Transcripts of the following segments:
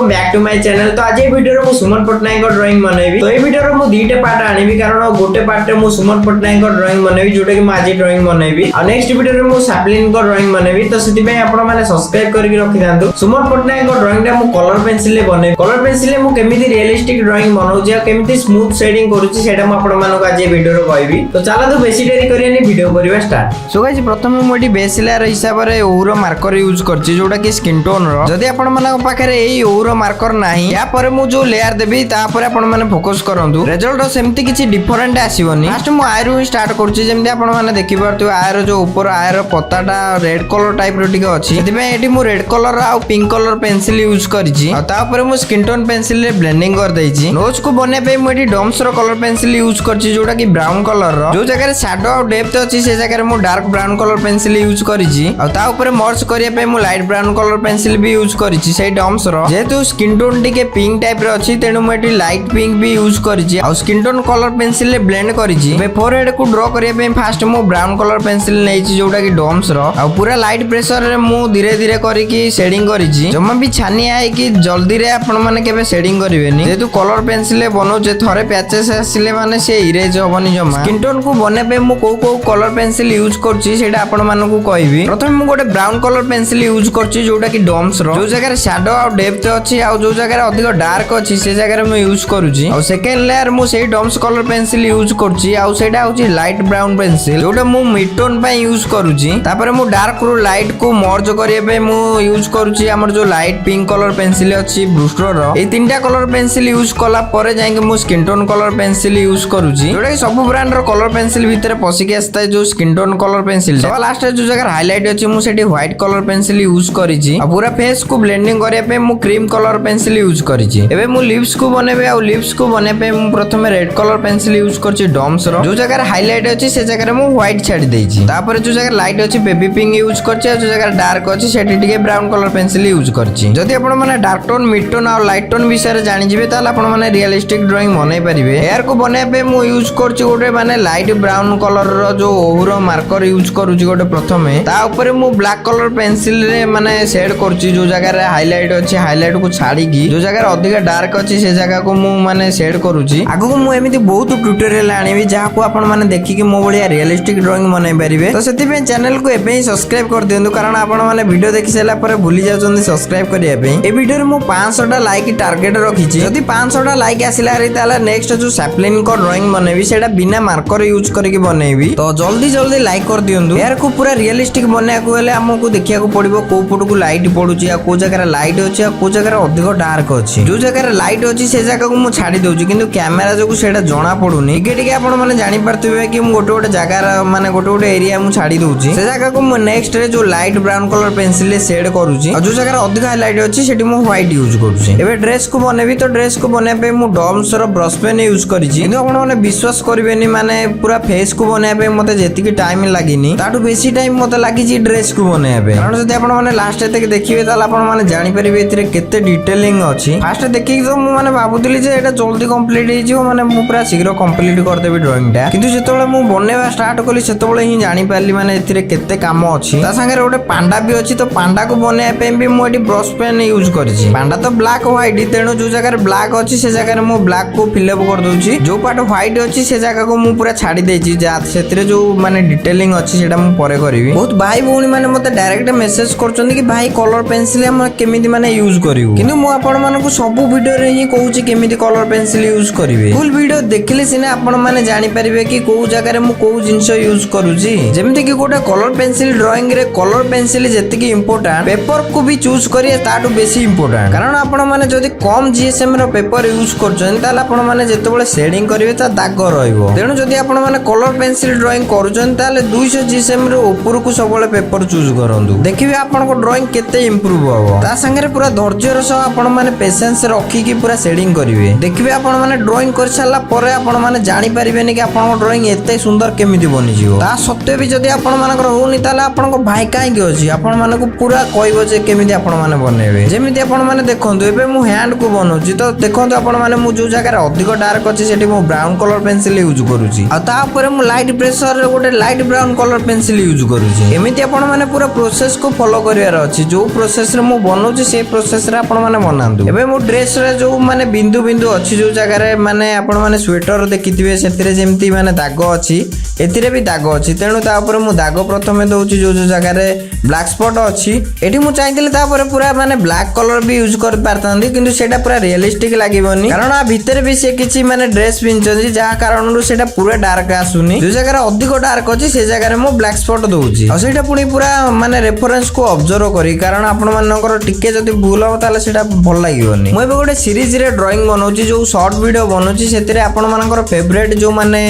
Welcome back to my channel. तो आज video रे मु सुमन पटनायक ड्राइंग बनैबी। तो ए वीडियो रे मु दीटे पार्ट आनिबी कारण गोटे पार्ट रे मु सुमन पटनायक ड्राइंग बनैबी जोटा कि मु आज ड्राइंग बनैबी आ नेक्स्ट वीडियो रे मु साप्लिन को ड्राइंग बनैबी। तो सेति पे आपण माने सब्सक्राइब करके रखि दांतु। सुमन पटनायक ड्राइंग रे मु कलर पेंसिल ले बनै। कलर पेंसिल ले मु केमिति रियलिस्टिक ड्राइंग बनाउछि आ केमिति स्मूथ शेडिंग करूछि सेटा मु आपण मानको आज वीडियो रे कहबी। तो चला तो बेसी देरी करियानी वीडियो करबा स्टार्ट। सो गाइस प्रथम मु एटी बेस लेयर हिसाब रे ओरो मार्कर यूज करछि जोटा कि स्किन टोन रो। जदि आपण मानको पाखरे एई ओरो मार्कर नाही या परे मु जो लेयर देबी ता परे आपण माने फोकस करंतु। रिजल्ट सेमति किछि डिफरेंट आसीबोनी। फर्स्ट मु आयरु स्टार्ट करछि जेमति आपण माने देखि परतु आयर जो ऊपर आयर पत्ताटा रेड कलर टाइप रो टिके अछि। सेति पे एटी मु रेड कलर आ पिंक कलर पेंसिल यूज करिछि आ ता परे मु स्किन टोन पेंसिल रे ब्लेंडिंग कर दैछि। नोज को बने पे मु एटी डम्स रो कलर पेंसिल यूज करछि जोटा कि ब्राउन कलर रो। जो जगह रे शैडो आ डेप्थ अछि से जगह रे मु dark brown colour pencil use करिछि आ ता ऊपर मर्ज करिया पे मु लाइट ब्राउन कलर पेंसिल भी यूज करिछि सेई डम्स रो। जेतु स्किन टोन टिके पिंक टाइप रो अछि तेनु मु एटी लाइट पिंक भी यूज करिछि आ स्किन टोन कलर पेंसिल ले ब्लेंड करिछि। बे फोरहेड को ड्रॉ करिया पे फर्स्ट मु ब्राउन कलर पेंसिल नेछि जोटा कि डम्स रो आ पूरा लाइट प्रेशर रे मु धीरे धीरे करिकि शेडिंग करिछि। जम्मा भी छानिया है कि जल्दी रे आपण माने केबे शेडिंग करिवेनी। जेतु कलर पेंसिल ले बनौजे थरे पैचेस आसिले माने से इरेज होबनी जम्मा। स्किन टोन को बने पे मु को कलर पेंसिल यूज करछि सेटा आपण मानकु कहबी। प्रथम मु गोटे ब्राउन कलर पेंसिल यूज करछि जोटा कि डम्स रो। जो जगह रे शैडो आ डेप्थ अछि आ जो जगह रे अधिक डार्क अछि से जगह रे मु यूज करूछि। आ सेकंड लेयर मु सेही डम्स कलर पेंसिल यूज करछि आ सेटा होछि लाइट ब्राउन पेंसिल जोटा मु मिड टोन पे यूज करूछि। तापर मु डार्क रो लाइट को मर्ज करिया पे मु यूज करूछि हमर जो लाइट पिंक कलर पेंसिल अछि ब्रूस्टर रो। ए तीनटा कलर पेंसिल यूज कला परे जाय कि मु skin tone colour pencil use करूछि जोटा कि सब ब्रांड रो कलर पेंसिल भीतर पसी के आस्ता जो स्किन टोन कलर पेंसिल सब लास्ट जो जगह हाईलाइट अछि मु सेठी व्हाइट कलर पेंसिल यूज करिछि आ पूरा फेस को ब्लेंडिंग करिया पे मु क्रीम कलर पेंसिल यूज करिछि। एबे मु लिप्स को बनेबे आ लिप्स को बने पे मु प्रथमे रेड कलर पेंसिल यूज करछि डम्स रो। जो जगह हाईलाइट अछि से जगह रे मु व्हाइट छाडी दैछि। तापर जो जगह लाइट अछि बेबी पिंक यूज करछि आ जो जगह डार्क अछि सेठी टिके ब्राउन कलर पेंसिल यूज करछि। जदि आपण माने डार्क टोन मिड टोन आ लाइट टोन विषय रे जानि जिवे ताले आपण माने रियलिस्टिक ड्राइंग बनै परिबे। हेयर को बने पे मु यूज करछि गोटे माने लाइट ब्राउन कलर रो जो ओरो मार्कर यूज करूछि गोटे प्रथमे ता ऊपर मु ब्लैक कलर पेंसिल रे माने शेड करछि। जो जगह रे हाईलाइट अछि हाईलाइट को छाडी की जो जगह रे अधिक डार्क अछि से जगह को मु माने शेड करूछि। आगु को मु एमिति बहुत ट्यूटोरियल आनिबी जहा को आपण माने देखि कि मो बढिया रियलिस्टिक ड्राइंग बनै परिबे। तो सेति पे चैनल को एबे ही सब्सक्राइब कर दियंतु कारण आपण माने वीडियो देखि सेला पर भूली जाउछन्ती सब्सक्राइब करिया पे। ए वीडियो रे मु 500 टा लाइक टारगेट रखिछि। जदि 500 टा लाइक आसिला रे ताला नेक्स्ट जो सैप्लिन को ड्राइंग बनेबी सेटा बिना मार्कर यूज करके बनेबी। तो जल्दी जल्दी लाइक कर दियंतु। यार को पूरा रियलिस्टिक बनेया को हेले हमको देखिया को पड़िबो को पट को लाइट पडुची आ को जगह लाइट अछि आ को जगह अधिक डार्क अछि। जो जगह लाइट अछि से जगह को मु छाडी दउची किंतु कैमरा जो सेटा जणा पडुनी। टिके आपण माने जानि परथिबे कि मु गोटे गोटे जगह माने गोटे गोटे एरिया मु छाडी दउची से जगह को मु नेक्स्ट रे जो लाइट ब्राउन कलर पेंसिल ले शेड करूची आ जो जगह अधिक हाईलाइट अछि सेठी मु व्हाइट यूज करूची। एबे ड्रेस को बनेबी तो ड्रेस को बने पे मु डम्स रो ब्रश पेन यूज करिछि किंतु आपण माने विश्वास करबेनी माने पूरा फेस को बने पे मते जेतिकी टाइम लागिनी ताटू बेसी टाइम मते लागिछि ड्रेस को बने पे। कारण जदि आपण माने लास्ट तक देखिबे ताला आपण माने जानि परिबे एथिरे केते डिटेलिंग अछि। फास्ट देखि तो मु माने भाबुतली जे एटा जल्दी कंप्लीट हे जिवो माने मु पूरा शीघ्र कंप्लीट कर देबी ड्राइंग टा किंतु जेतोले मु बनेवा स्टार्ट कली सेतोले ही जानि पारली माने एथिरे केते काम अछि। ता संगे गोटे पांडा भी अछि तो पांडा को बने पे भी मु एटी ब्रश पेन यूज करिछि। पांडा तो ब्लैक व्हाइट तेनु जो जगह ब्लैक अछि से जगह मु ब्लैक को फिल अप कर दोछि। जो पार्ट व्हाइट अछि से जगह को मु पूरा छाडी दैछि जा सेतिरे जो माने डिटेलिंग अछि सेटा मु परे करबी। बहुत भाई भौणी माने मते डायरेक्ट मेसेज करचोंदी कि भाई कलर पेंसिल हम केमिति माने यूज करिवु किंतु मु आपण मानकु सब वीडियो रे ही कहूची केमिति कलर पेंसिल यूज करिवे। फुल वीडियो देखिले सिने आपण माने जानि परिबे कि को जगह रे मु को जिंस यूज करूची। जेमिति कि गोटे कलर पेंसिल ड्राइंग रे कलर पेंसिल जेतिकी इंपोर्टेंट पेपर को भी चूज करिए ताटू बेसी इंपोर्टेंट। कारण आपण माने जदि कम जीएसएम रो पेपर यूज करचन ताला आपण माने जेतेबेले शेडिंग करिवे ता दाग रहइबो। तेनु जदि आपण माने कलर पेंसिल ड्राइंग करूचन ताले 200 जीएसएम रो ऊपर को सबले पेपर चूज करंतु देखिबे आपण को ड्राइंग केते इंप्रूव होबो। ता संगे पूरा धैर्य रो सह आपण माने पेशेंस रखी की पूरा शेडिंग करिवे। देखिबे आपण माने ड्राइंग कर साला परे आपण माने जानि परिबेनी कि आपण ड्राइंग एते सुंदर केमिति बनि जिवो। ता सत्य भी जदि आपण मानकर होउनी ताले आपण को भाई काई के अछि आपण माने को पूरा कहबो जे केमिति आपण माने बनेबे। जेमिति आपण माने देखंतु एबे मु हैंड को बनौछि तो देखंतु आपण माने मु जो जगह रे अधिक डार्क अछि सेठी मु ब्राउन कलर पेंसिल यूज करूछि आ ता ऊपर मु लाइट प्रेशर रे गोटे light brown colour pencil use करूछि। एमिति आपण माने पूरा प्रोसेस को फॉलो करियार अछि। जो प्रोसेस रे मु बनौछि से प्रोसेस रे आपण माने बनांतु। एबे मो ड्रेस रे जो माने बिंदु बिंदु अछि जो जगह रे माने आपण माने स्वेटर देखिथिबे सेतिरे जेमती माने दाग अछि एतिरे भी दाग अछि तेनु ता ऊपर मु दाग प्रथमे दउछि जो जो जगह रे ब्लैक स्पॉट अछि एठी मु चाहतिले ता ऊपर पूरा माने ब्लैक कलर भी यूज कर पारतांदी किंतु सेटा पूरा रियलिस्टिक लागिबोनी कारण आ भितर भी से किछि माने ड्रेस पिनचछि जा कारण रो सेटा पूरा डार्क आसुनी जो जगह रे अधिक डार्क अछि से जगह रे मु ब्लैक स्पॉट दउछि आ सेटा पुनी पूरा माने रेफरेंस को ऑब्जर्व करी कारण आपण मानकर टिके जदी भूल हो ताले सेटा भल लागिबोनी मु एबे गोटे सीरीज रे ड्राइंग बनौछि जो शॉर्ट वीडियो बनौछि सेतिरे आपण मानकर फेवरेट जो माने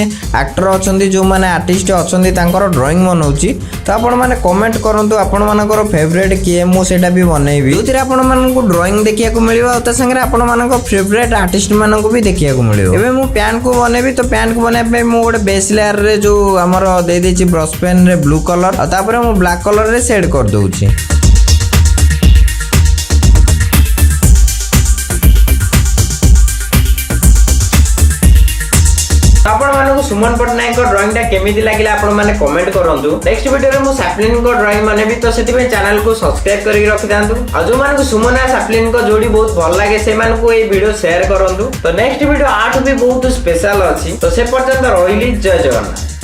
एक्टर अछंती जो माने आर्टिस्ट अछंती तांकर ड्राइंग बनौछि तो आपण माने कमेंट करंतु आपण मानकर फेवरेट किए मु सेटा भी बनेबी जोतिरे आपण माननको ड्राइंग देखिया को मिलिबा त संगे आपण मानकर फेवरेट आर्टिस्ट मानको भी देखिया को मिलिबो एबे मु पैन को बनेबी तो पैन को बने पे मु गोटे बेस लेयर रे जो हमर दे देछि ब्रश पेन रे ब्लू कलर आ तापरे मु ब्लैक कलर रे शेड कर दउछि आपण मानको सुमन पटनायक को ड्राइंग टा केमिति लागिला आपण माने कमेंट करंतु नेक्स्ट वीडियो रे मु सैप्लिन को ड्राइंग माने भी तो सेति पे चैनल को सब्सक्राइब करि रखि दांतु आ जो मानको सुमन आ सैप्लिन को जोड़ी बहुत भल लागे से मानको ए वीडियो शेयर करंतु तो नेक्स्ट वीडियो आठ भी बहुत स्पेशल अछि तो से पर्यंत रहिली जय जगन्नाथ।